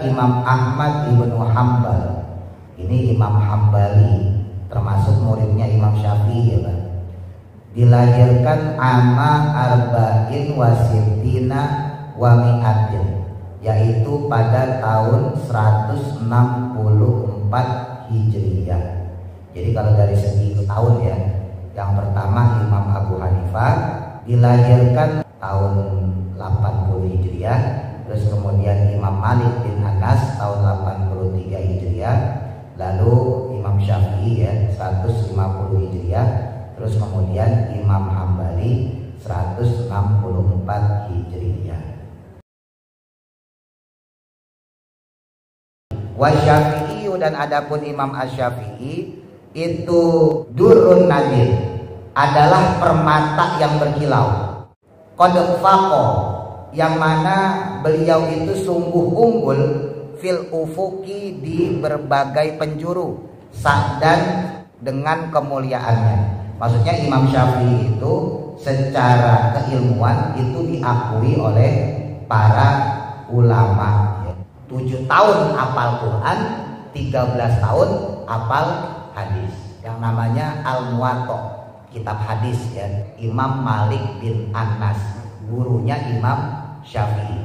Imam Ahmad ibnu Hambal, ini Imam Hambali, termasuk muridnya Imam Syafi'i ya Pak. Dilahirkan ama arba'in wasittina wa mi'atin, yaitu pada tahun 164 Hijriyah. Jadi kalau dari segi tahun ya, yang pertama Imam Abu Hanifah dilahirkan tahun 80 Hijriyah. Terus kemudian Imam Malik bin Anas tahun 83 Hijriah, lalu Imam Syafi'i ya 150 Hijriah, terus kemudian Imam Hambali 164 Hijriah. Wa Syafi'i, dan adapun Imam Asy-Syafi'i itu durrun nadir, adalah permata yang berkilau. Qad faqo, yang mana beliau itu sungguh unggul fil ufuki, di berbagai penjuru, dan dengan kemuliaannya. Maksudnya Imam Syafi'i itu secara keilmuan itu diakui oleh para ulama. 7 tahun hafal Quran, 13 tahun hafal hadis, yang namanya Al-Muwatta, kitab hadis ya, Imam Malik bin Anas, gurunya Imam Syafi'i.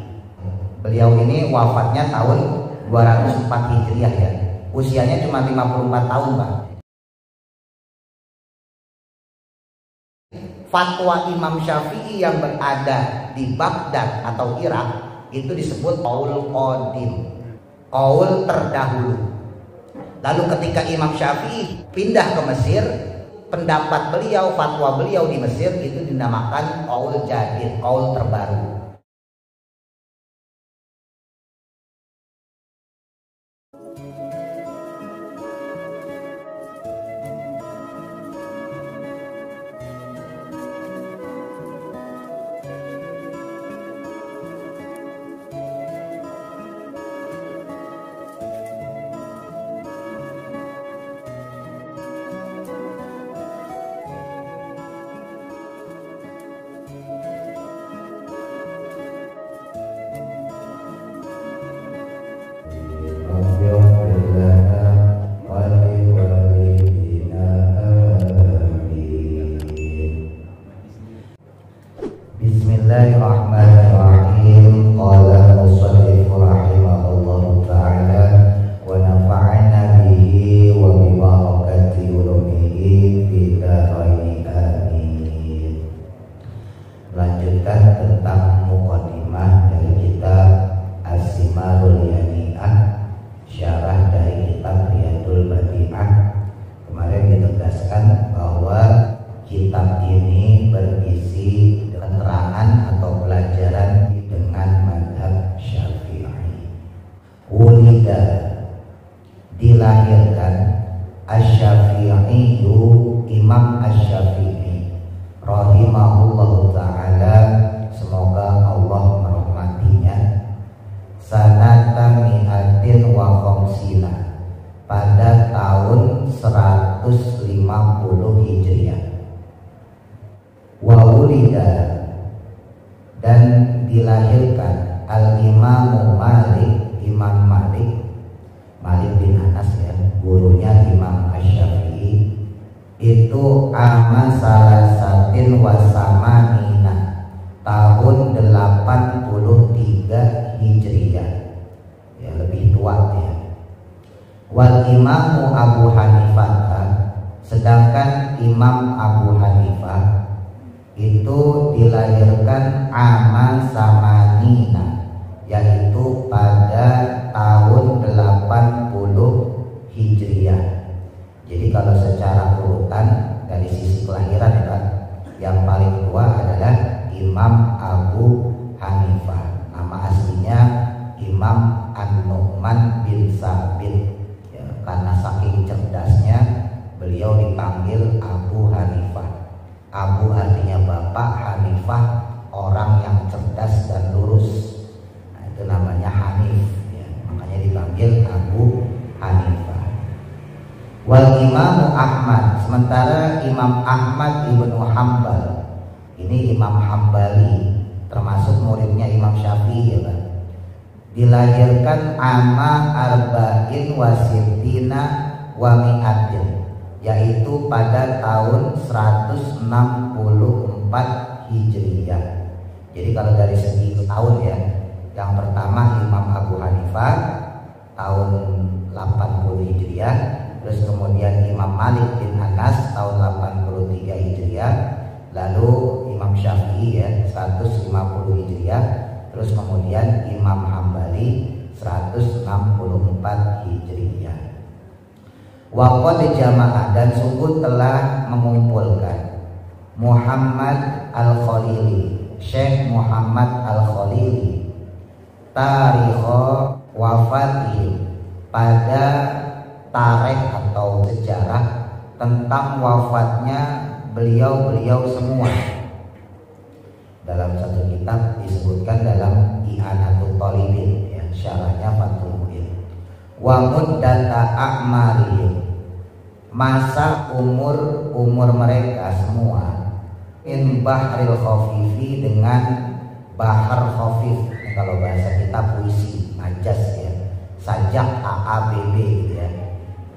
Beliau ini wafatnya tahun 204 Hijriah ya. Usianya cuma 54 tahun, Pak. Fatwa Imam Syafi'i yang berada di Baghdad atau Irak itu disebut qaul qadim, qaul terdahulu. Lalu ketika Imam Syafi'i pindah ke Mesir, pendapat beliau, fatwa beliau di Mesir itu dinamakan qaul jadid, qaul terbaru. Bismillahirrahmanirrahim. Qala musannif rahimahullahu ta'ala wa nafa'ana bihi wa bi barakati ulumihi fid dharain amin. Lanjutkan tentang muqaddimah dari kitab As-Simarul Yani'ah, syarah dari kitab Riyadul Badi'ah. Kemarin ditegaskan bahwa kitab ini berisi keterangan atau pelajaran dengan mazhab Syafi'i. Wulida, dilahirkan, Asy-Syafi'i, Imam Asy-Syafi'i rahimahullahu ta'ala, semoga Allah merahmatinya, sanata mi'atin wa khamsina, pada tahun 150 Hijriah. Wa wulida, dan dilahirkan, Al-Imamu Malik, Imam Malik, Malik bin Anas ya, gurunya Imam Asy-Syafi'i, itu ama salasatin wasamanina, tahun 83 Hijriah ya, lebih tua ya. Wal Imamu Abu Hanifah, sedangkan Imam Abu Hanifah itu dilahirkan ama samanina, yaitu pada tahun 80 Hijriah. Jadi kalau secara urutan dari sisi kelahiran ya Pak, yang paling tua adalah Imam Abu Hanifah. Nama aslinya Imam An-Nu'man bin Sabit ya, karena saking cerdasnya beliau dipanggil Abu Hanifah. Abu artinya bapak, Hanifah orang yang cerdas dan lurus. Nah, itu namanya Hanif ya, makanya dipanggil Abu Hanifah. Wal Imam Ahmad, sementara Imam Ahmad ibnu Hambal, ini Imam Hambali, termasuk muridnya Imam Syafi'i ya Pak. dilahirkan ama arba'in wasittina wa mi'atin, yaitu pada tahun 164 Hijriyah. Jadi kalau dari segi tahun ya, yang pertama Imam Abu Hanifah tahun 80 Hijriyah, terus kemudian Imam Malik bin Anas tahun 83 Hijriyah, lalu Imam Syafi'i ya 150 Hijriyah, terus kemudian Imam Hambali 164 Hijriyah. Wa qad jama'a, dan sungguh telah mengumpulkan Muhammad Al-Khalili, Syekh Muhammad Al-Khalili, tarikh wafatih, pada tarikh atau sejarah tentang wafatnya beliau-beliau semua. Dalam satu kitab disebutkan dalam I'anatul Talibin ya, syarahnya Fathul Mu'in. Wa muddata a'marihim, masa umur mereka semua, in bahril khafifi, dengan bahar khafif. Kalau bahasa kita puisi majas ya, sajak AABB ya,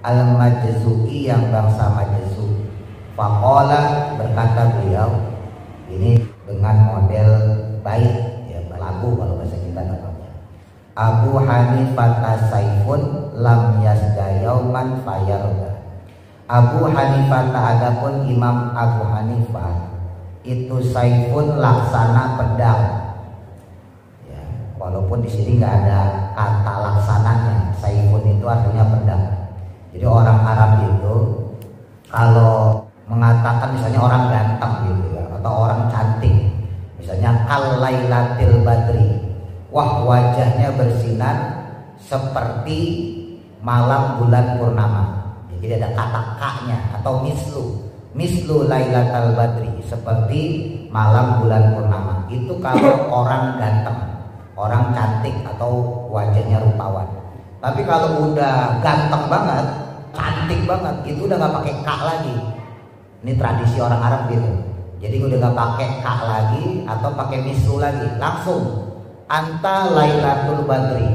al-majzu'i, yang bangsa majzu. Faqala, berkata beliau, ini dengan model bait ya, lagu kalau bahasa kita namanya. Abu Hanifah saifun lam yasda yauman fayarda. Abu Hanifah, adapun Imam Abu Hanifah itu saifun, laksana pedang ya, walaupun di sini nggak ada kata laksananya. Saifun itu artinya pedang. Jadi orang Arab itu kalau mengatakan misalnya orang ganteng gitu ya, atau orang cantik, misalnya kal lailatil badri, wah wajahnya bersinar seperti malam bulan purnama. Jadi ada kata kaknya, atau mislu lailatul badri, seperti malam bulan purnama. Itu kalau orang ganteng, orang cantik, atau wajahnya rupawan. Tapi kalau udah ganteng banget, cantik banget, itu udah nggak pakai kak lagi. Ini tradisi orang Arab gitu. Jadi udah nggak pakai kak lagi atau pakai mislu lagi, langsung anta lailatul badri,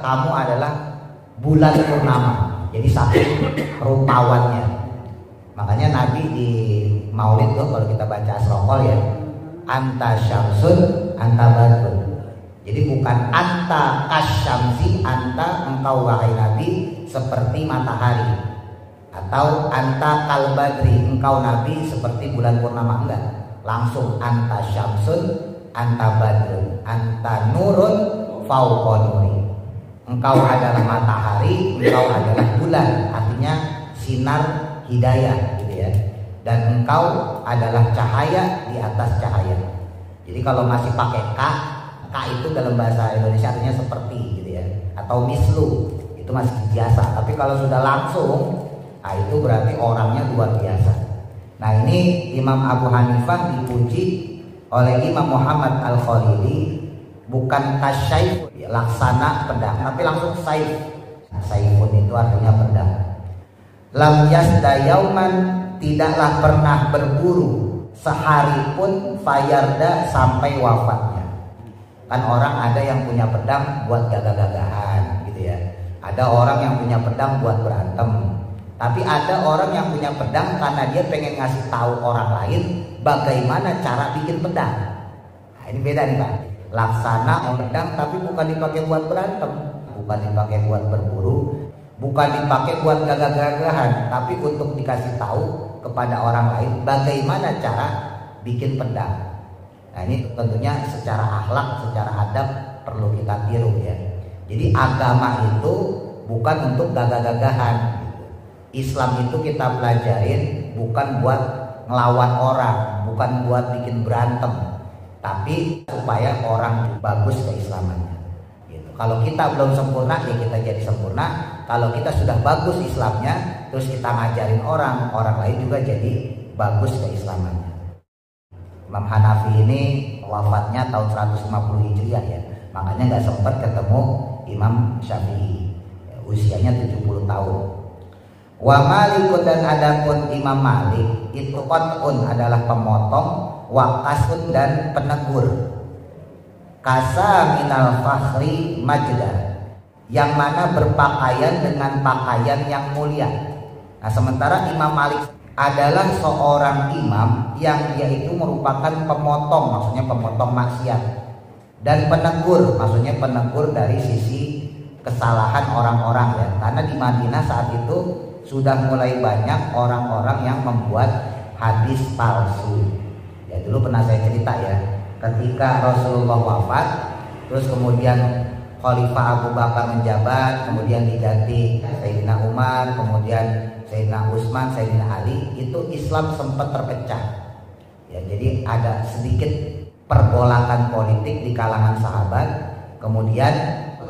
kamu adalah bulan purnama. Jadi satu rupawannya. Makanya Nabi di Maulid tuh kalau kita baca Asraqol ya, anta syamsun anta badrun. Jadi bukan anta kasyamsi, anta engkau wahai Nabi seperti matahari, atau anta kalbadri, engkau Nabi seperti bulan purnama. Enggak, langsung anta syamsun anta badrun, anta nurun fauqa nuri. Engkau adalah matahari, engkau adalah bulan, artinya sinar hidayah gitu ya. Dan engkau adalah cahaya di atas cahaya. Jadi kalau masih pakai K itu dalam bahasa Indonesia artinya seperti gitu ya, atau mislu, itu masih biasa. Tapi kalau sudah langsung, nah itu berarti orangnya luar biasa. Nah ini Imam Abu Hanifah dipuji oleh Imam Muhammad Al-Khalili, bukan tasyaif ya, laksana pedang, tapi langsung saif. Nah, saifun itu artinya pedang. Lam yasda yauman, tidaklah pernah berburu sehari pun, fayarda, sampai wafatnya. Kan orang ada yang punya pedang buat gagah-gagahan gitu ya, ada orang yang punya pedang buat berantem, tapi ada orang yang punya pedang karena dia pengen ngasih tahu orang lain bagaimana cara bikin pedang. Nah, ini beda nih Pak. Laksana pedang tapi bukan dipakai buat berantem, bukan dipakai buat berburu, bukan dipakai buat gagah-gagahan, tapi untuk dikasih tahu kepada orang lain bagaimana cara bikin pedang. Nah ini tentunya secara akhlak, secara adab perlu kita tiru ya. Jadi agama itu bukan untuk gagah-gagahan. Islam itu kita pelajarin bukan buat ngelawan orang, bukan buat bikin berantem, tapi supaya orang bagus keislamannya gitu. Kalau kita belum sempurna ya kita jadi sempurna. Kalau kita sudah bagus Islamnya, terus kita ngajarin orang lain juga jadi bagus keislamannya. Imam Hanafi ini wafatnya tahun 150 Hijriah ya, makanya nggak sempat ketemu Imam Syafi'i, usianya 70 tahun. Wa Malikun, dan adapun Imam Malik itu qat'un adalah pemotong, wa qasun dan penegur. kasa minal fakhri majda, yang mana berpakaian dengan pakaian yang mulia. Nah, sementara Imam Malik adalah seorang imam yang dia itu merupakan pemotong, maksudnya pemotong maksiat, dan penegur, maksudnya penegur dari sisi kesalahan orang-orang ya. Karena di Madinah saat itu sudah mulai banyak orang-orang yang membuat hadis palsu. Ya, dulu pernah saya cerita ya, ketika Rasulullah wafat, terus kemudian Khalifah Abu Bakar menjabat, kemudian diganti Sayyidina Umar, kemudian Sayyidina Utsman, Sayyidina Ali, itu Islam sempat terpecah. Ya, jadi ada sedikit pergolakan politik di kalangan sahabat, kemudian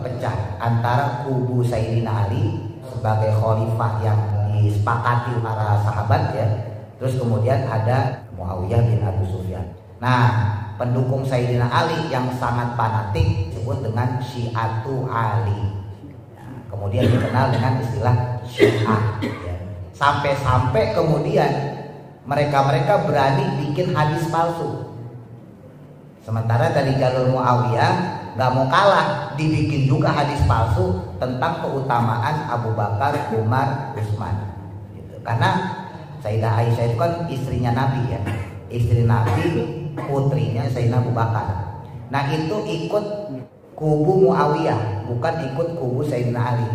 pecah antara kubu Sayyidina Ali sebagai khalifah yang disepakati para sahabat ya, terus kemudian ada Muawiyah bin Abu Sufyan. Nah, pendukung Sayyidina Ali yang sangat fanatik disebut dengan Syiatu Ali. Nah, kemudian dikenal dengan istilah Syiah ya. Sampai-sampai kemudian mereka berani bikin hadis palsu. Sementara dari jalur Muawiyah nggak mau kalah, dibikin juga hadis palsu tentang keutamaan Abu Bakar, Umar, Utsman. Gitu. Karena Sayyidah Aisyah itu kan istrinya Nabi ya, istri Nabi, putrinya Sayyidina Abu Bakar. Nah, itu ikut kubu Muawiyah, bukan ikut kubu Sayyidina Ali.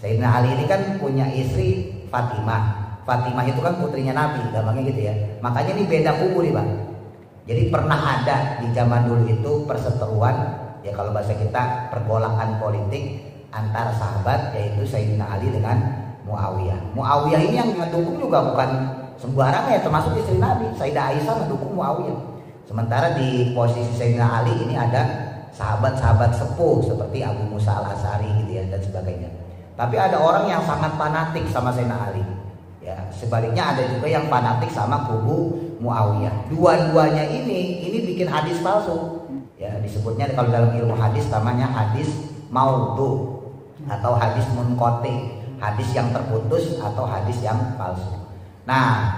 Sayyidina Ali ini kan punya istri Fatimah. Fatimah itu kan putrinya Nabi, gampangnya gitu ya. Makanya ini beda kubu nih, Bang. Jadi pernah ada di zaman dulu itu perseteruan, ya kalau bahasa kita pergolakan politik antara sahabat, yaitu Sayyidina Ali dengan Muawiyah. Muawiyah ini yang mendukung juga bukan sembarang ya, termasuk istri Nabi. Sayyidah Aisyah mendukung Muawiyah. Sementara di posisi Sayyidina Ali ini ada sahabat-sahabat sepuh seperti Abu Musa al-Asy'ari gitu ya, dan sebagainya. Tapi ada orang yang sangat fanatik sama Sayyidina Ali. Ya, sebaliknya ada juga yang fanatik sama kubu Muawiyah. Dua-duanya ini bikin hadis palsu. Ya, disebutnya kalau dalam ilmu hadis namanya hadis maudhu atau hadis munqati, hadis yang terputus atau hadis yang palsu. Nah,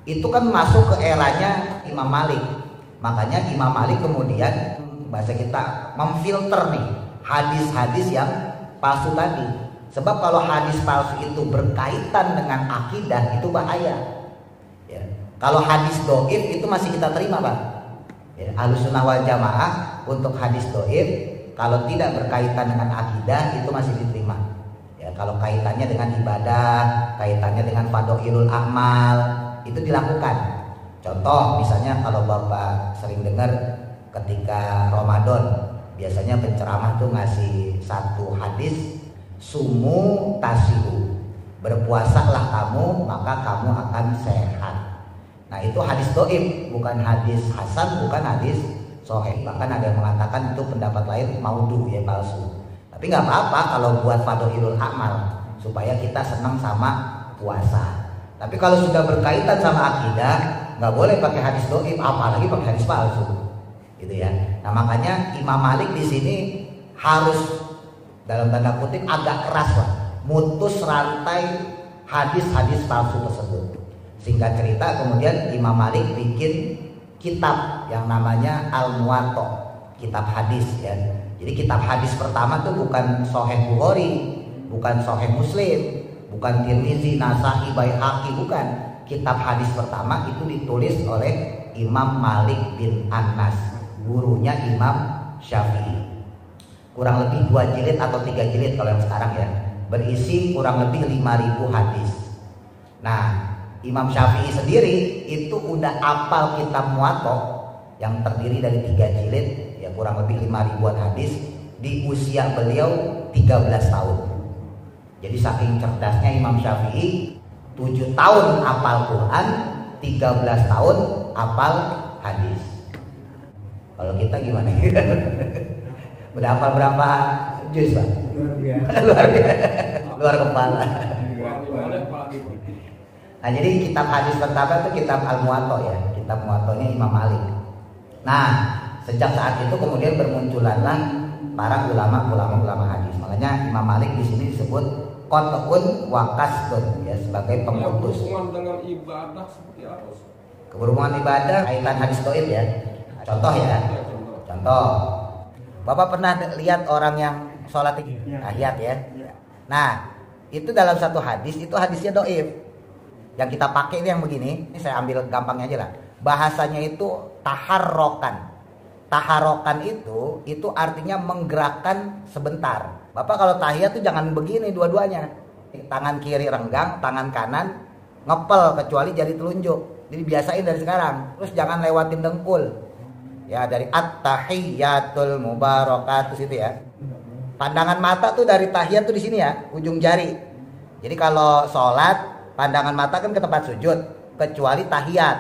itu kan masuk ke eranya Imam Malik. Makanya Imam Malik kemudian bahasa kita memfilter nih hadis-hadis yang palsu tadi. Sebab kalau hadis palsu itu berkaitan dengan akidah itu bahaya. Ya. Kalau hadis doib itu masih kita terima, Pak. Ya, Ahlussunnah wal Jamaah untuk hadis doib kalau tidak berkaitan dengan akidah itu masih diterima. Ya, kalau kaitannya dengan ibadah, kaitannya dengan fadhailul a'mal itu dilakukan. Contoh misalnya kalau Bapak sering dengar ketika Ramadan biasanya penceramah tuh ngasih satu hadis, sumu tasihu, berpuasalah kamu maka kamu akan sehat. Nah, itu hadis doib, bukan hadis hasan, bukan hadis sahih. Bahkan ada yang mengatakan itu pendapat lain maudhu ya, palsu. Tapi nggak apa-apa kalau buat fadhailul amal supaya kita senang sama puasa. Tapi kalau sudah berkaitan sama akidah nggak boleh pakai hadis doib, apalagi pakai hadis palsu, gitu ya. Nah, makanya Imam Malik di sini harus dalam tanda kutip agak keras lah, mutus rantai hadis-hadis palsu tersebut. Singkat cerita kemudian Imam Malik bikin kitab yang namanya Al-Muwatta, kitab hadis ya. Jadi kitab hadis pertama tuh bukan Sahih Bukhari, bukan Sahih Muslim, bukan Tirmizi, Nasa'i, Baihaqi, bukan. Kitab hadis pertama itu ditulis oleh Imam Malik bin Anas, gurunya Imam Syafi'i. Kurang lebih 2 jilid atau 3 jilid kalau yang sekarang ya, berisi kurang lebih 5.000 hadis. Nah, Imam Syafi'i sendiri itu udah apal kitab Muwatta yang terdiri dari 3 jilid ya, kurang lebih 5.000-an hadis di usia beliau 13 tahun. Jadi saking cerdasnya Imam Syafi'i, 7 tahun apal Quran, 13 tahun apal hadis. Kalau kita gimana? Udah hafal berapa juz, Pak? Luar biasa. Luar kepala. Nah, jadi kitab hadis pertama itu kitab Al-Muwatta ya, kitab Muwattanya Imam Malik. Nah, sejak saat itu kemudian bermunculanlah para ulama hadis. Makanya Imam Malik di sini disebut qat'un wa qasdun ya, sebagai pemutus. Hubungan dengan ibadah seperti apa? Keberhubungan ibadah kaitan hadis doib ya. Contoh ya. Contoh Bapak pernah lihat orang yang sholat tahiyat ya? Nah, itu dalam satu hadis, itu hadisnya doif. Yang kita pakai ini yang begini, ini saya ambil gampangnya aja lah. Bahasanya itu taharrokan. Taharokan itu artinya menggerakkan sebentar. Bapak kalau tahiyat tuh jangan begini dua-duanya. Tangan kiri renggang, tangan kanan ngepel kecuali jari telunjuk. Jadi biasain dari sekarang. Terus jangan lewatin dengkul. Ya dari at-tahiyyatul mubarakatuh itu ya. Pandangan mata tuh dari tahiyat tuh di sini ya, ujung jari. Jadi kalau sholat pandangan mata kan ke tempat sujud, kecuali tahiyat,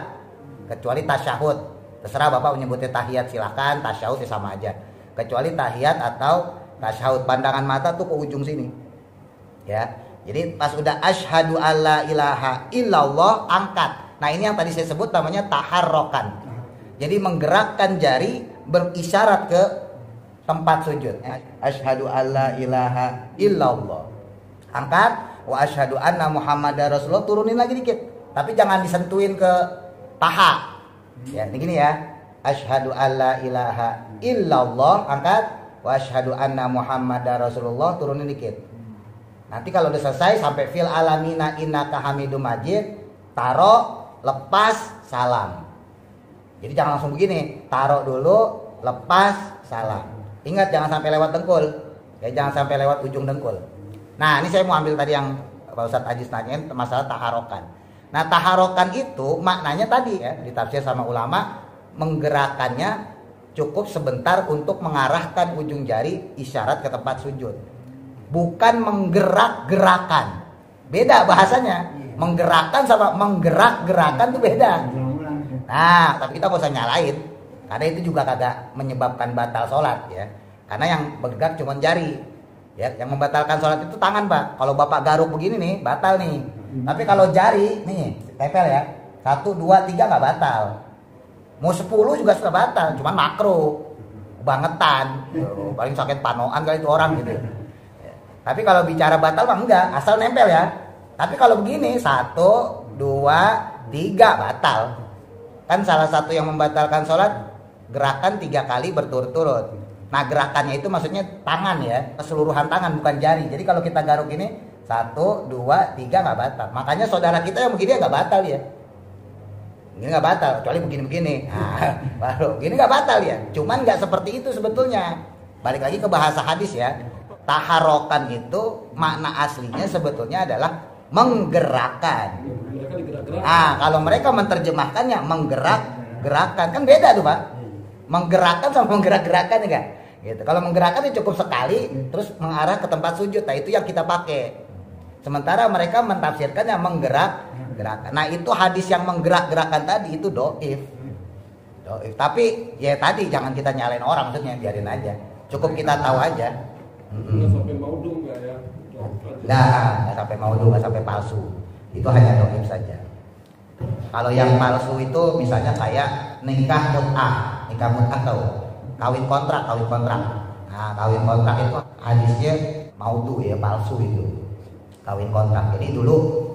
kecuali tasyahud. Terserah Bapak menyebutnya tahiyat silahkan, tasyahud ya sama aja. Kecuali tahiyat atau tasyahud, pandangan mata tuh ke ujung sini. Ya. Jadi pas udah asyhadu alla ilaha illallah angkat. Nah, ini yang tadi saya sebut namanya taharrokan. Jadi menggerakkan jari berisyarat ke tempat sujud. Asyhadu alla ilaha illallah. Angkat. Wa asyhadu anna Muhammadar Rasulullah, turunin lagi dikit. Tapi jangan disentuhin ke paha. Ya, begini ya. Asyhadu alla ilaha illallah, angkat. Wa asyhadu anna Muhammadar Rasulullah, turunin dikit. Nanti kalau udah selesai sampai fil alamina innaka hamidum majid, taruh, lepas, salam. Jadi jangan langsung begini, taruh dulu, lepas, salam. Ingat jangan sampai lewat dengkul. Ya, jangan sampai lewat ujung dengkul. Nah, ini saya mau ambil tadi yang Pak Ustadz Ajis nanyain masalah taharokan. Nah, taharokan itu maknanya tadi ya, ditafsir sama ulama, menggerakkannya cukup sebentar untuk mengarahkan ujung jari isyarat ke tempat sujud. Bukan menggerak-gerakan. Beda bahasanya. Menggerakkan sama menggerak-gerakan itu beda. Nah, tapi kita gak usah nyalain. Karena itu juga kagak menyebabkan batal sholat ya. Karena yang bergerak cuma jari. Ya, yang membatalkan sholat itu tangan, Pak. Kalau Bapak garuk begini nih, batal nih. Tapi kalau jari, nih, tempel ya. 1, 2, 3 nggak batal. Mau 10 juga sudah batal, cuman makro. Kebangetan. Paling sakit panoan kali itu orang gitu. Ya. Tapi kalau bicara batal mah enggak, asal nempel ya. Tapi kalau begini, 1, 2, 3 batal. Kan salah satu yang membatalkan sholat, gerakan 3 kali berturut-turut. Nah, gerakannya itu maksudnya tangan ya, keseluruhan tangan bukan jari. Jadi kalau kita garuk ini 1, 2, 3 nggak batal. Makanya saudara kita yang begini nggak batal ya. Ini nggak batal, kecuali begini-begini. Nah, baru begini nggak batal ya. Cuman nggak seperti itu sebetulnya. Balik lagi ke bahasa hadis ya. Taharokan itu makna aslinya sebetulnya adalah menggerakkan. Nah, kalau mereka menerjemahkannya menggerak-gerakan kan beda tuh Pak. Menggerakkan sama menggerak-gerakan enggak? Gitu. Kalau menggerakkan itu cukup sekali terus mengarah ke tempat sujud. Nah, itu yang kita pakai. Sementara mereka mentafsirkannya menggerak-gerakan. Nah, itu hadis yang menggerak-gerakan tadi itu doif. Tapi ya tadi jangan kita nyalain orang, maksudnya biarin aja. Cukup kita tahu aja. Nggak sampai maudhu nggak ya? Nggak sampai maudhu, nggak sampai palsu. Itu hanya doif saja. Kalau yang palsu itu misalnya kayak nikah mut'ah. Nikah mut'ah tahu? Kawin kontrak. Nah, kawin kontrak itu hadisnya maudhu ya, palsu itu. Kawin kontrak. Jadi dulu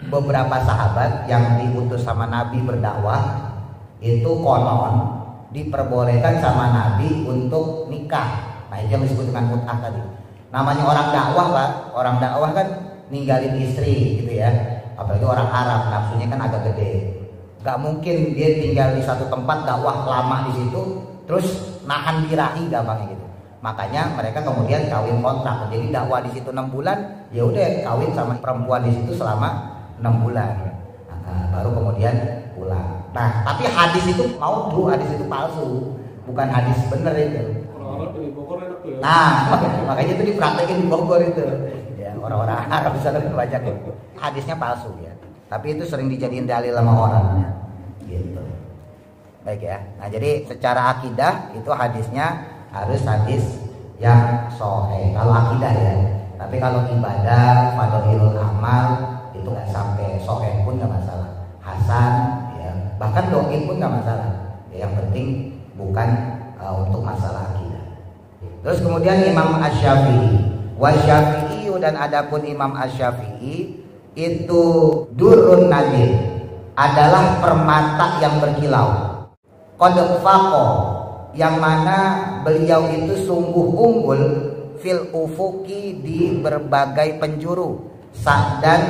beberapa sahabat yang diutus sama Nabi berdakwah itu konon diperbolehkan sama Nabi untuk nikah. Nah, itu yang disebut dengan mut'ah tadi. Namanya orang dakwah, Pak. Orang dakwah kan ninggalin istri gitu ya. Apalagi orang Arab, nafsunya kan agak gede. Gak mungkin dia tinggal di satu tempat dakwah lama di situ terus nahan birahi gampangnya gitu. Makanya mereka kemudian kawin kontrak. Jadi dakwah di situ 6 bulan, ya udah kawin sama perempuan di situ selama 6 bulan. Nah, baru kemudian pulang. Nah, tapi hadis itu maudhu, hadis itu palsu, bukan hadis bener itu. Orang Arab di Bogor enak tuh ya. Nah, makanya itu dipraktekin di Bogor itu. Ya, orang-orang Arab bisa lebih banyak ya. Hadisnya palsu ya. Tapi itu sering dijadiin dalil sama orang. Gitu. Baik ya. Nah, jadi secara akidah itu hadisnya harus hadis yang sahih. Kalau akidah ya. Tapi kalau ibadah, fadhilul amal itu nggak sampai sahih pun nggak masalah. Hasan ya. Bahkan dhaif pun nggak masalah. Ya, yang penting bukan untuk masalah akidah. Terus kemudian Imam Asy-Syafi'i, wa Syafi'i, dan adapun Imam Asy-Syafi'i itu durrun nadir, adalah permata yang berkilau. Qad faqo, yang mana beliau itu sungguh unggul fil ufuki di berbagai penjuru dan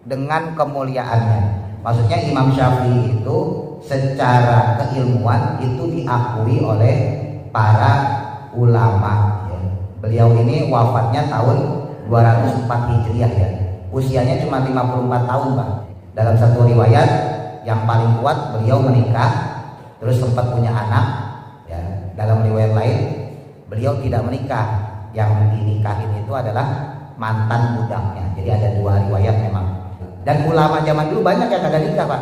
dengan kemuliaannya. Maksudnya Imam Syafi'i itu secara keilmuan itu diakui oleh para ulama ya. Beliau ini wafatnya tahun 204 Hijriah ya. Usianya cuma 54 tahun Pak. Dalam satu riwayat yang paling kuat beliau menikah terus sempat punya anak ya. Dalam riwayat lain beliau tidak menikah. Yang dinikahin itu adalah mantan budaknya. Jadi ada dua riwayat memang. Dan ulama zaman dulu banyak yang kagak nikah Pak.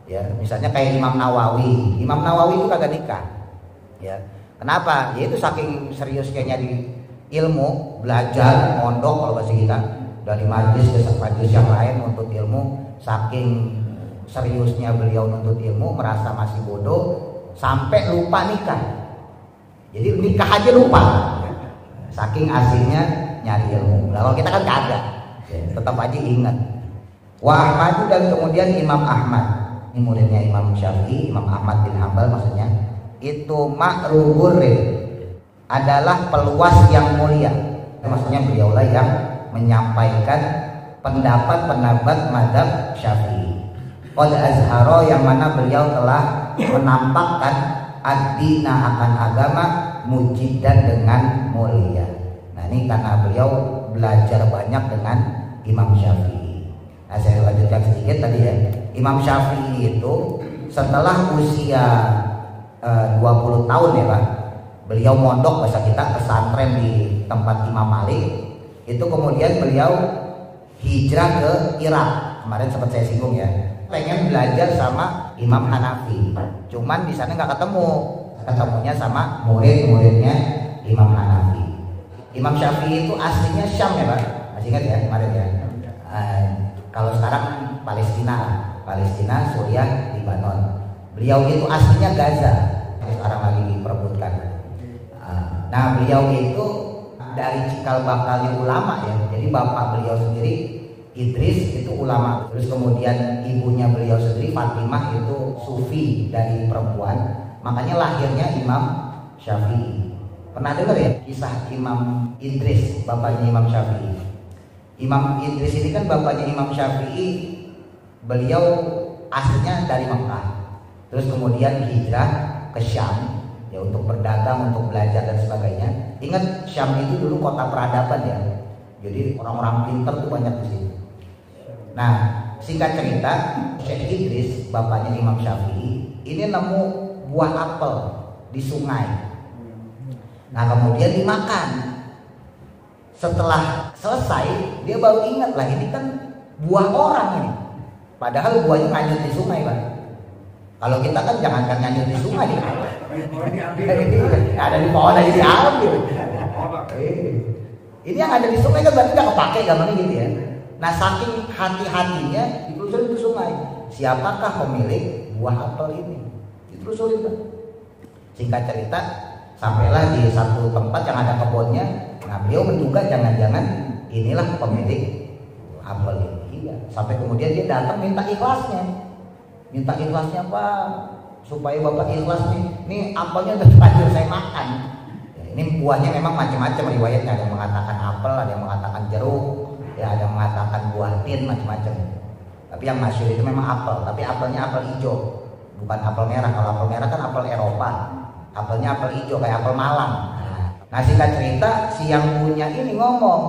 Ya, misalnya kayak Imam Nawawi. Imam Nawawi itu kagak nikah. Ya. Kenapa? Ya itu saking seriusnya nyari ilmu, belajar, mondok kalau bahasa kita, dari majlis ke majlis yang lain untuk ilmu, saking seriusnya beliau nuntut ilmu, merasa masih bodoh sampai lupa nikah. Jadi nikah aja lupa. Saking asiknya nyari ilmu. Nah, kalau kita kan kagak, tetap aja ingat. Wa Ahmad dan kemudian Imam Ahmad, ini muridnya Imam Syafi'i, Imam Ahmad bin Hanbal maksudnya. Itu ma'rubur adalah peluas yang mulia. Maksudnya beliaulah yang menyampaikan pendapat-pendapat mazhab Syafi'i. Qad azharo yang mana beliau telah menampakkan ad-dina akan agama mujidan dengan mulia. Nah ini karena beliau belajar banyak dengan Imam Syafi'i. Nah saya lanjutkan sedikit tadi ya. Imam Syafi'i itu setelah usia 20 tahun ya Pak, beliau mondok bahasa kita pesantren di tempat Imam Malik. Itu kemudian beliau hijrah ke Irak. Kemarin sempat saya singgung ya, pengen belajar sama Imam Hanafi. Cuman di sana nggak ketemu. Ketemunya sama murid-muridnya Imam Hanafi. Imam Syafi'i itu aslinya Syam ya Pak, masih ingat ya kemarin ya. Kalau sekarang Palestina, Suriah, Lebanon. Beliau itu aslinya Gaza, sekarang lagi diperebutkan. Nah beliau itu dari cikal bakalnya ulama ya. Jadi bapak beliau sendiri Idris itu ulama. Terus kemudian ibunya beliau sendiri Fatimah itu sufi dari perempuan. Makanya lahirnya Imam Syafi'i. Pernah dengar ya kisah Imam Idris, bapaknya Imam Syafi'i? Imam Idris ini kan bapaknya Imam Syafi'i. Beliau aslinya dari Mekah. Terus kemudian hijrah ke Syam ya untuk berdagang, untuk belajar dan sebagainya. Ingat Syam itu dulu kota peradaban ya. Jadi orang-orang pintar tuh banyak di sini. Nah, singkat cerita, Syekh Idris, bapaknya Imam Syafi'i, ini nemu buah apel di sungai. Nah kemudian dimakan. Setelah selesai dia baru ingat lah ini kan buah orang ini. Padahal buahnya nganyut di sungai Pak. Kalau kita kan jangankan nganyut di sungai, ada di pohon aja diambil. Ini yang ada di sungai kan berarti nggak kepake gambarnya gitu ya. Nah saking hati-hatinya ditelusurin ke sungai. Siapakah pemilik buah apel ini? Ditelusurin kan. Singkat cerita sampailah di satu tempat yang ada kebunnya. Nah beliau menduga jangan-jangan inilah pemilik apel ini. Iya. Sampai kemudian dia datang minta ikhlasnya. Minta ikhlasnya Pak, supaya Bapak ikhlas nih. Nih apelnya udah terlanjur saya makan. Ya, ini buahnya memang macam-macam riwayatnya. Ada yang mengatakan apel, ada yang mengatakan jeruk, ya ada yang mengatakan buah tin, macam-macam. Tapi yang masyhur itu memang apel. Tapi apelnya apel hijau, bukan apel merah. Kalau apel merah kan apel Eropa. Apelnya apel hijau kayak apel Malang. Nah singkat cerita si yang punya ini ngomong,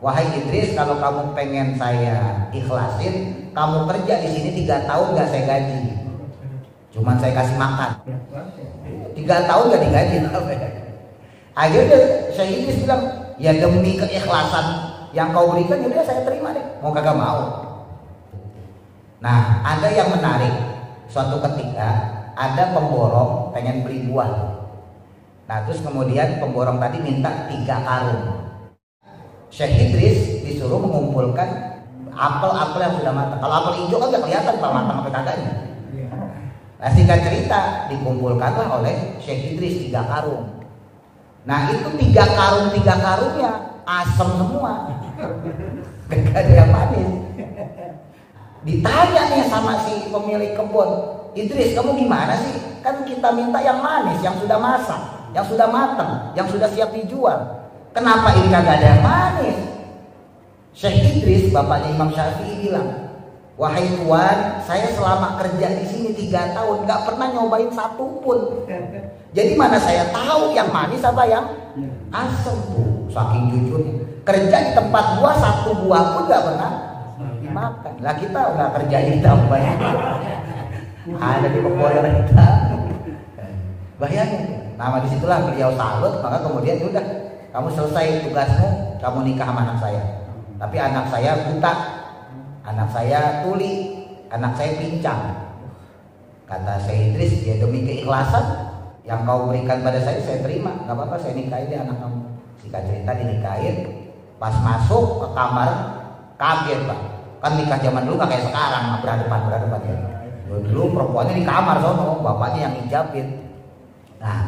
wahai Idris, kalau kamu pengen saya ikhlasin, kamu kerja di sini 3 tahun nggak saya gaji, cuman saya kasih makan. 3 tahun nggak digaji. Akhirnya Syekh Idris bilang, ya demi keikhlasan yang kau berikan, yaudah saya terima deh, mau kagak mau. Nah ada yang menarik, suatu ketika ada pemborong pengen beli buah. Nah terus kemudian pemborong tadi minta 3 karung. Syekh Idris disuruh mengumpulkan apel-apel yang sudah matang. Kalau apel hijau kan gak kelihatan Pak matang apa kagaknya. Nah singkat cerita dikumpulkanlah oleh Syekh Idris 3 karung. Nah itu 3 karungnya asam semua. Gak ada yang manis. Ditanya nih sama si pemilik kebun, Idris kamu gimana sih? kan kita minta yang manis, yang sudah masak, yang sudah matang, yang sudah siap dijual. Kenapa ini kagak ada yang manis? Syekh Idris, bapaknya Imam Syafi'i bilang, wahai tuan, saya selama kerja di sini 3 tahun nggak pernah nyobain satu pun. Jadi mana saya tahu yang manis apa yang asam tuh, saking jujurnya. Kerja di tempat buah, satu buah pun nggak pernah dimakan. Lah kita nggak kerja di tambah, ada di pokoknya kita. Bayangin. Nah, disitulah beliau salut, maka kemudian udah, kamu selesai tugasmu, kamu nikah sama anak saya. Tapi anak saya buta, anak saya tuli, anak saya pincang. Kata Syekh Idris, ya demi keikhlasan yang kau berikan pada saya terima. Gak apa-apa, saya nikahin dia anak kamu. Singkat cerita dinikahin. Pas masuk ke kamar, kaget Pak. Kan nikah zaman dulu gak kayak sekarang, berhadapan ya. Dulu perempuannya di kamar sono, bapaknya yang ngijabin. Nah,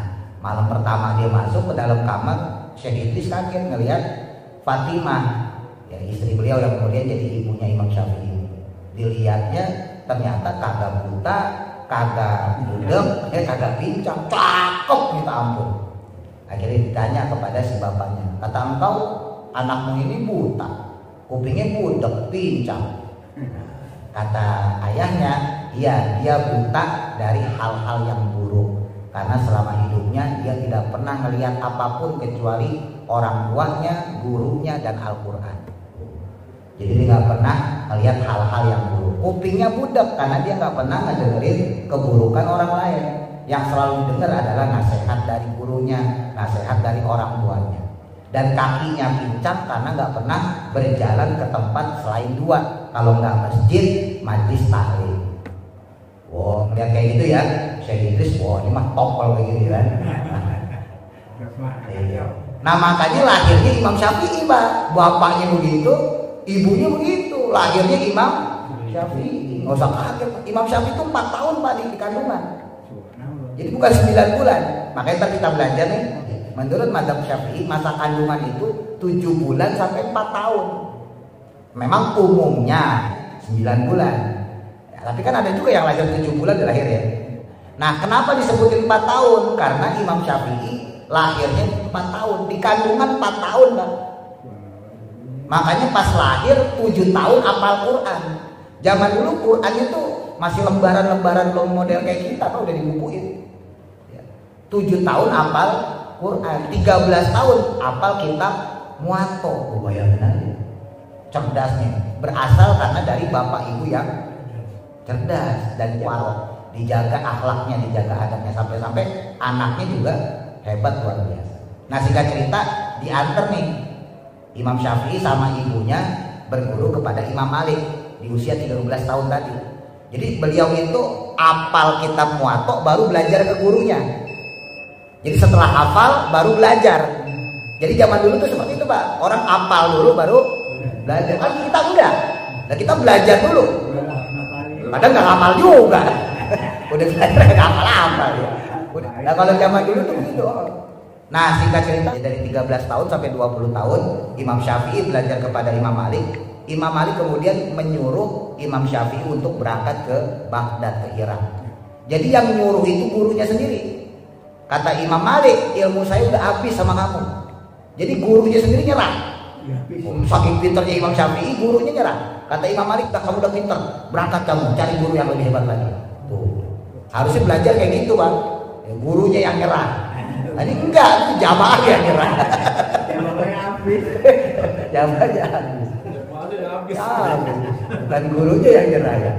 malam pertama dia masuk ke dalam kamar, Syekh Idris kaget ngelihat Fatimah, ya istri beliau yang kemudian jadi ibunya Imam Syafi'i. Dilihatnya ternyata kagak buta, kagak budek, kagak pincang, cakep minta ampun. Akhirnya ditanya kepada si bapaknya, kata engkau anakmu ini buta, kupingnya budek, pincang. Kata ayahnya, iya dia buta dari hal-hal yang buruk, karena selama hidupnya dia tidak pernah melihat apapun kecuali orang tuanya, gurunya, dan Al-Quran. Jadi dia nggak pernah melihat hal-hal yang buruk. Kupingnya budak karena dia nggak pernah ngedengerin keburukan orang lain. Yang selalu dengar adalah nasihat dari gurunya, nasihat dari orang tuanya. Dan kakinya pincang karena nggak pernah berjalan ke tempat selain 2. Kalau nggak masjid, majlis taklim. Wow, melihat kayak gitu ya, Syekh Idris, wow ini mah top kalau kayak gini kan. Nah makanya lahirnya Imam Syafi'i Pak, bapaknya begitu, ibunya begitu, lahirnya Imam Syafi'i. Nggak usah kaget, Imam Syafi'i itu 4 tahun Pak di kandungan. Jadi bukan 9 bulan. Makanya ntar kita belajar nih, menurut mazhab Syafi'i masa kandungan itu 7 bulan sampai 4 tahun. Memang umumnya 9 bulan. Ya, tapi kan ada juga yang lahir 7 bulan di lahir ya. Nah kenapa disebutin 4 tahun? Karena Imam Syafi'i lahirnya 4 tahun, di kandungan 4 tahun Bang. Makanya pas lahir 7 tahun hafal Quran. Zaman dulu Quran itu masih lembaran-lembaran belum model kayak kita, Pak, udah dibukuin. 7 tahun hafal Quran, 13 tahun hafal kitab Muwatta. Bayangin aja. Cerdasnya berasal karena dari bapak ibu yang cerdas dan warok, dijaga akhlaknya, dijaga adabnya, sampai-sampai anaknya juga hebat luar biasa. Nah singkat cerita diantar nih Imam Syafi'i sama ibunya berguru kepada Imam Malik di usia 13 tahun tadi. Jadi beliau itu hafal kitab Muwatta baru belajar ke gurunya. Jadi setelah hafal baru belajar. Jadi zaman dulu tuh seperti itu Pak, orang hafal dulu baru belajar. Kan kita enggak, nah kita belajar dulu. Padahal nggak hafal juga. Udah belajar nggak hafal ya. Nah kalau zaman dulu tuh begitu. Nah singkat cerita dari 13 tahun sampai 20 tahun Imam Syafi'i belajar kepada Imam Malik. Imam Malik kemudian menyuruh Imam Syafi'i untuk berangkat ke Baghdad, ke Irak. Jadi yang nyuruh itu gurunya sendiri. Kata Imam Malik, ilmu saya udah habis sama kamu. Jadi gurunya sendiri nyerah. Saking pinternya Imam Syafi'i, gurunya nyerah. Kata Imam Malik, kamu udah pinter, berangkat kamu cari guru yang lebih hebat lagi. Tuh. Harusnya belajar kayak gitu Bang. Ya, gurunya yang nyerah. Nah, ini enggak, itu jamaah yang nyerah. Jamaahnya habis. Jamaahnya habis. Habis. Dan gurunya yang nyerah ya.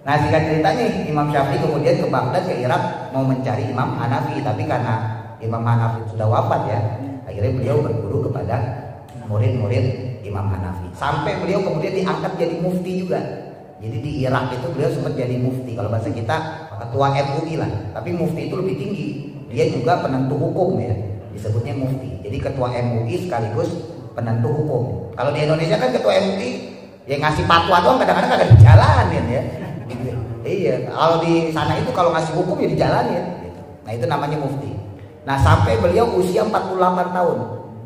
Nah singkat cerita nih Imam Syafi'i kemudian ke Baghdad, ke Irak mau mencari Imam Hanafi, tapi karena Imam Hanafi sudah wafat ya, akhirnya beliau berguru kepada murid-murid Imam Hanafi. Sampai beliau kemudian diangkat jadi mufti juga. Jadi di Irak itu beliau sempat jadi mufti, kalau bahasa kita ketua MUI lah, tapi mufti itu lebih tinggi. Dia juga penentu hukum ya, disebutnya mufti. Jadi ketua MUI sekaligus penentu hukum. Kalau di Indonesia kan ketua MUI yang ngasih fatwa doang, kadang-kadang kagak dijalanin ya. Iya, kalau di sana itu kalau ngasih hukum ya dijalanin. Nah itu namanya mufti. Nah sampai beliau usia 48 tahun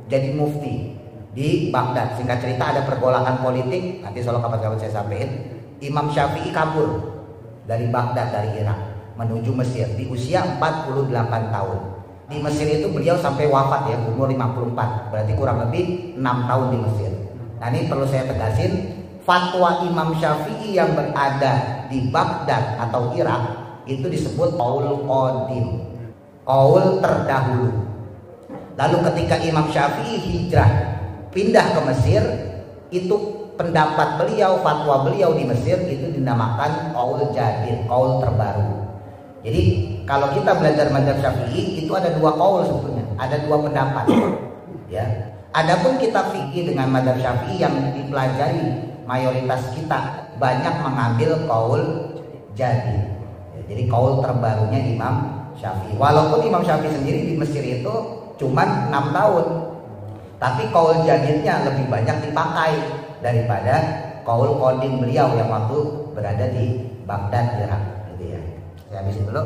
jadi mufti di Baghdad. Singkat cerita ada pergolakan politik, nanti soal kapan-kapan saya sampaikan. Imam Syafi'i kabur dari Baghdad, dari Irak. menuju Mesir di usia 48 tahun. Di Mesir itu beliau sampai wafat ya, umur 54, berarti kurang lebih 6 tahun di Mesir. Nah ini perlu saya tegasin, fatwa Imam Syafi'i yang berada di Baghdad atau Irak itu disebut qaul qadim, qaul terdahulu. Lalu ketika Imam Syafi'i hijrah pindah ke Mesir, itu pendapat beliau, fatwa beliau di Mesir itu dinamakan qaul jadid, qaul terbaru. Jadi kalau kita belajar mazhab Syafi'i itu ada dua qaul sebetulnya, ada dua pendapat. Ya. Adapun kitab fikih dengan mazhab Syafi'i yang dipelajari mayoritas kita banyak mengambil qaul jadid. Ya, jadi qaul terbarunya Imam Syafi'i. Walaupun Imam Syafi'i sendiri di Mesir itu cuma 6 tahun. Tapi qaul jadidnya lebih banyak dipakai daripada qaul qadim beliau yang waktu berada di Baghdad, Irak. Saya habisin dulu.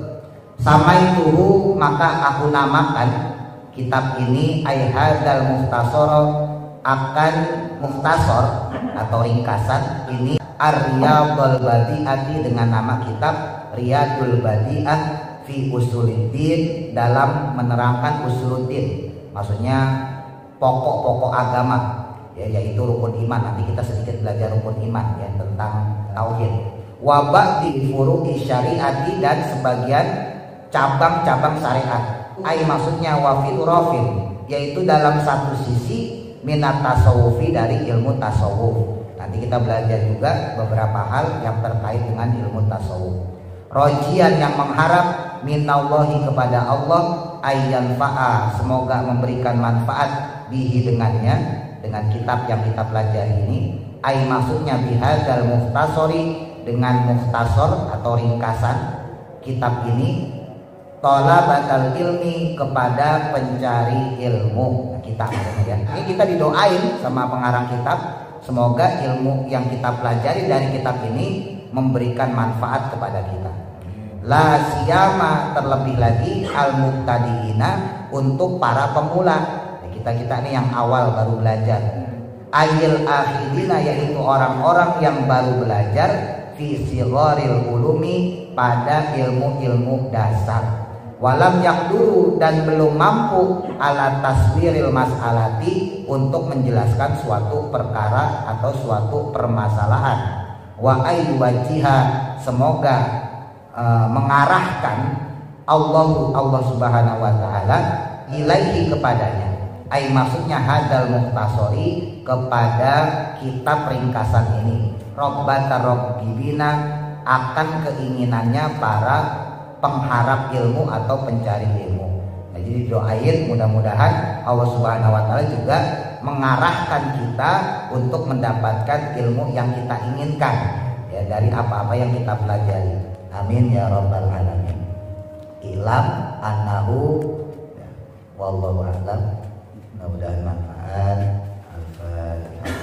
Samaituhu, maka aku namakan kitab ini aihadzal mukhtasar, akan mukhtasar atau ringkasan ini Ar-Riyadul Badi'ati, dengan nama kitab Riyadul Badi'ah fi Usuluddin, dalam menerangkan usuluddin, maksudnya pokok-pokok agama ya, yaitu rukun iman. Nanti kita sedikit belajar rukun iman ya, tentang tauhid. Wabak di furu'i syariati, dan sebagian cabang-cabang syariat. Ai maksudnya wafil rafil, yaitu dalam satu sisi minat tasawufi, dari ilmu tasawuf. Nanti kita belajar juga beberapa hal yang terkait dengan ilmu tasawuf. Rojian, yang mengharap, minallahi, kepada Allah, ayyan fa'a, semoga memberikan manfaat, bihi, dengannya, dengan kitab yang kita pelajari ini. Ai maksudnya bihadzal mukhtasari, dengan mukhtasar atau ringkasan kitab ini, thalabatal ilmi, kepada pencari ilmu. Nah, kita ya. Ini kita didoain sama pengarang kitab, semoga ilmu yang kita pelajari dari kitab ini memberikan manfaat kepada kita. La siyama, terlebih lagi al mubtadiina, untuk para pemula. Nah, kita ini yang awal baru belajar. Ayil akhirina, yaitu orang-orang yang baru belajar, fi sigharil ulumi, pada ilmu-ilmu dasar. Walam yaqduru, dan belum mampu, ala taswiril mas'alati, untuk menjelaskan suatu perkara atau suatu permasalahan. Wa ayyuwajiha, semoga mengarahkan Allah Subhanahu wa taala ilaihi, kepadanya. Ai maksudnya hadal mukhtasori, kepada kitab ringkasan ini. Robbata robbibina, akan keinginannya para pengharap ilmu atau pencari ilmu. Nah, jadi doain mudah-mudahan Allah Subhanahu wa taala juga mengarahkan kita untuk mendapatkan ilmu yang kita inginkan ya, dari apa-apa yang kita pelajari. Amin ya rabbal alamin. Ilam annahu wallahu a'lam. Mudah-mudahan manfaat. Al-Fatihah.